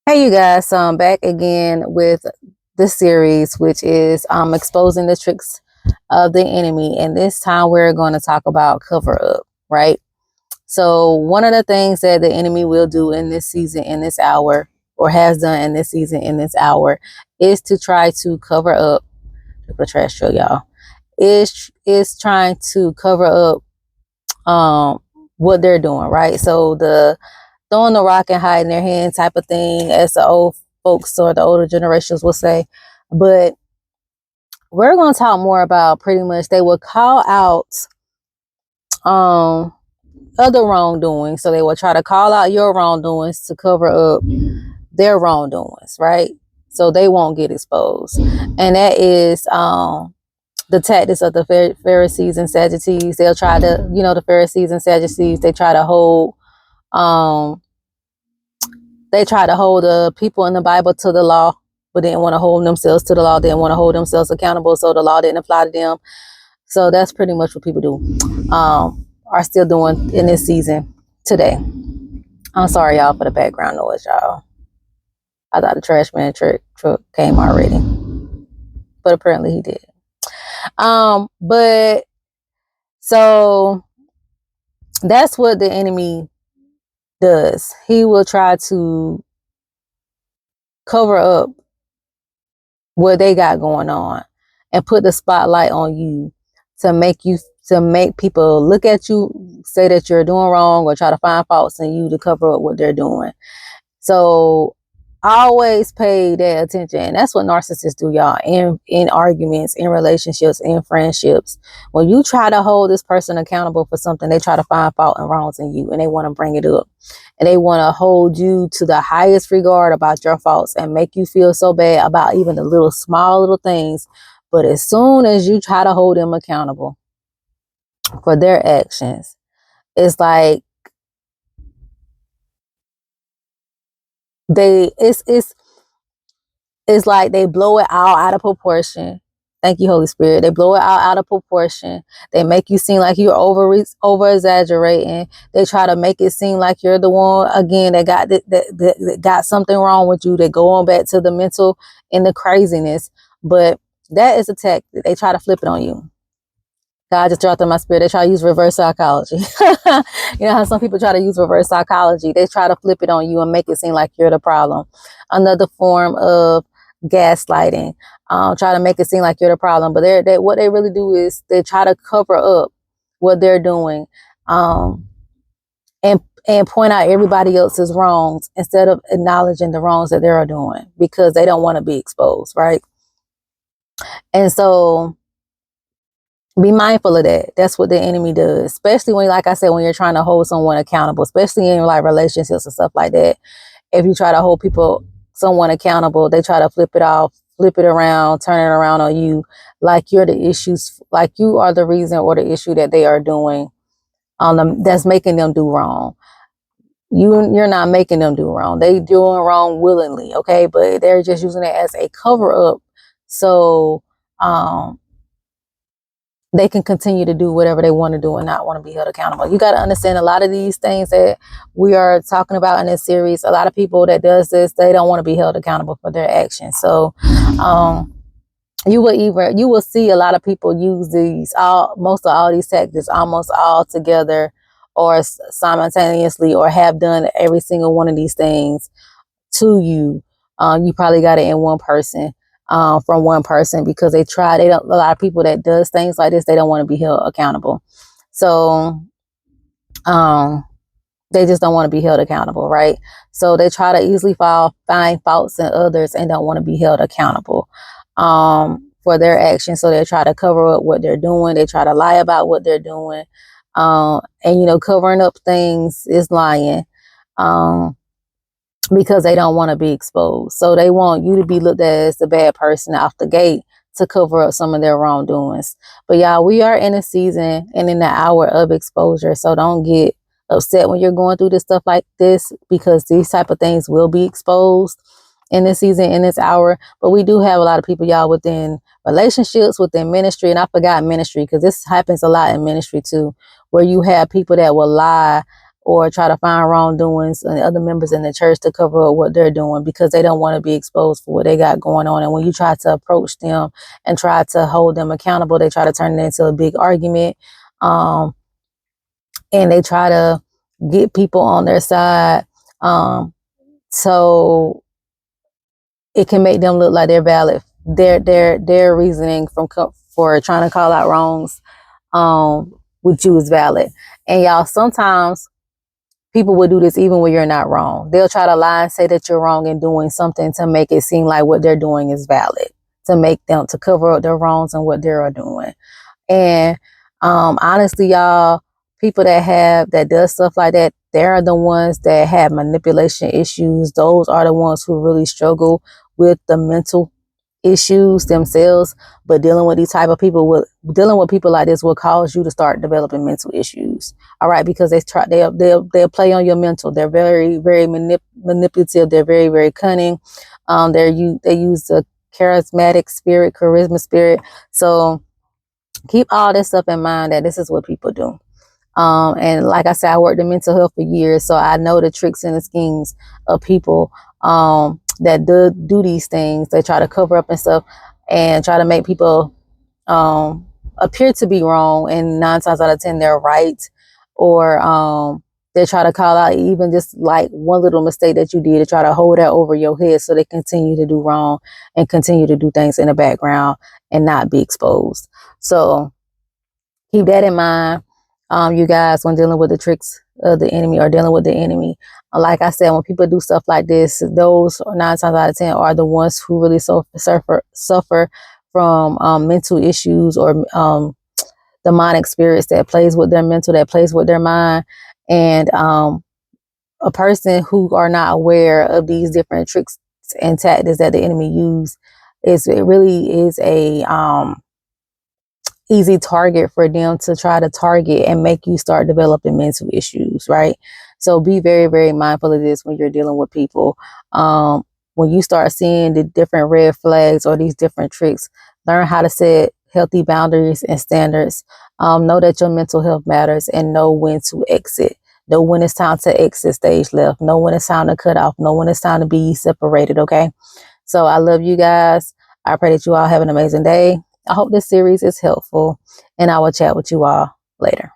Hey, you guys, so I'm back again with this series, which is exposing the tricks of the enemy. And this time we're going to talk about cover up, right? So, one of the things that the enemy will do in this season, in this hour, or has done in this season, in this hour, is to try to cover up the trash show, y'all. Is trying to cover up what they're doing, right? So the throwing the rock and hiding their hand type of thing, as the old folks or the older generations will say. But we're going to talk more about pretty much they will call out um other wrongdoing. So they will try to call out your wrongdoings to cover up their wrongdoings, right? So they won't get exposed. And that is the tactics of the Pharisees and Sadducees. They'll try to, the Pharisees and Sadducees, um they try to hold the people in the Bible to the law, but didn't want to hold themselves to the law, didn't want to hold themselves accountable, so the law didn't apply to them. So that's pretty much what people do, are still doing in this season today. I'm sorry, y'all, for the background noise, y'all. I thought the trash man truck came already, but apparently he did. But so that's what the enemy does. He will try to cover up what they got going on and put the spotlight on you to make people look at you, say that you're doing wrong, or try to find faults in you to cover up what they're doing. So always pay that attention. And that's what narcissists do, y'all, in arguments, in relationships, in friendships. When you try to hold this person accountable for something, they try to find fault and wrongs in you, and they want to bring it up. And they want to hold you to the highest regard about your faults and make you feel so bad about even the little small little things. But as soon as you try to hold them accountable for their actions, it's like it's like they blow it all out of proportion. Thank you, Holy Spirit. They blow it all out of proportion. They make you seem like you're over exaggerating. They try to make it seem like you're the one again that got something wrong with you. They go on back to the mental and the craziness, but that is a tactic. They try to flip it on you. God just dropped in my spirit. They try to use reverse psychology. You know how some people try to use reverse psychology? They try to flip it on you and make it seem like you're the problem. Another form of gaslighting. Try to make it seem like you're the problem. But what they really do is they try to cover up what they're doing, and point out everybody else's wrongs instead of acknowledging the wrongs that they're doing, because they don't want to be exposed, right? And so be mindful of that. That's what the enemy does, especially when, like I said, when you're trying to hold someone accountable, especially in like relationships and stuff like that. If you try to hold someone accountable, they try to flip it around, turn it around on you, like you're the issues, like you are the reason or the issue that they are doing on them, that's making them do wrong. You're not making them do wrong. They doing wrong willingly, okay? But they're just using it as a cover up. So, they can continue to do whatever they want to do and not want to be held accountable. You got to understand a lot of these things that we are talking about in this series. A lot of people that does this, they don't want to be held accountable for their actions. So, you will see a lot of people use most of all these tactics almost all together or simultaneously, or have done every single one of these things to you. You probably got it in one person. From one person, because a lot of people that does things like this, they don't want to be held accountable. So they just don't want to be held accountable, right? So they try to easily find faults in others and don't want to be held accountable for their actions. So they try to cover up what they're doing. They try to lie about what they're doing. And covering up things is lying. Because they don't want to be exposed. So they want you to be looked at as the bad person off the gate to cover up some of their wrongdoings. But y'all, we are in a season and in the hour of exposure. So don't get upset when you're going through this stuff like this, because these type of things will be exposed in this season, in this hour. But we do have a lot of people, y'all, within relationships, within ministry. And I forgot ministry, because this happens a lot in ministry too, where you have people that will lie or try to find wrongdoings and other members in the church to cover up what they're doing because they don't want to be exposed for what they got going on. And when you try to approach them and try to hold them accountable, they try to turn it into a big argument. And they try to get people on their side. So it can make them look like they're valid. Their reasoning for trying to call out wrongs with you is valid. And y'all, sometimes people will do this even when you're not wrong. They'll try to lie and say that you're wrong in doing something to make it seem like what they're doing is valid, to cover up their wrongs and what they're doing. And honestly, y'all, people that does stuff like that, they're the ones that have manipulation issues. Those are the ones who really struggle with the mental issues themselves. But dealing with dealing with people like this will cause you to start developing mental issues. All right, because they'll play on your mental. They're very, very manipulative. They're very, very cunning. They use the charisma spirit. So keep all this stuff in mind, that this is what people do. And like I said, I worked in mental health for years, so I know the tricks and the schemes of people that do these things. They try to cover up and stuff and try to make people appear to be wrong, and 9 times out of 10 they're right. Or they try to call out even just like one little mistake that you did, to try to hold that over your head so they continue to do wrong and continue to do things in the background and not be exposed. So keep that in mind, you guys, when dealing with the tricks of the enemy or dealing with the enemy. Like I said, when people do stuff like this, those 9 times out of 10 are the ones who really suffer from mental issues or demonic spirits that plays with their mental, that plays with their mind. And a person who are not aware of these different tricks and tactics that the enemy use, it really is a easy target for them to try to target and make you start developing mental issues, right? So be very, very mindful of this when you're dealing with people. When you start seeing the different red flags or these different tricks, learn how to set healthy boundaries and standards. Know that your mental health matters, and know when to exit. Know when it's time to exit stage left. Know when it's time to cut off. Know when it's time to be separated, okay? So I love you guys. I pray that you all have an amazing day. I hope this series is helpful, and I will chat with you all later.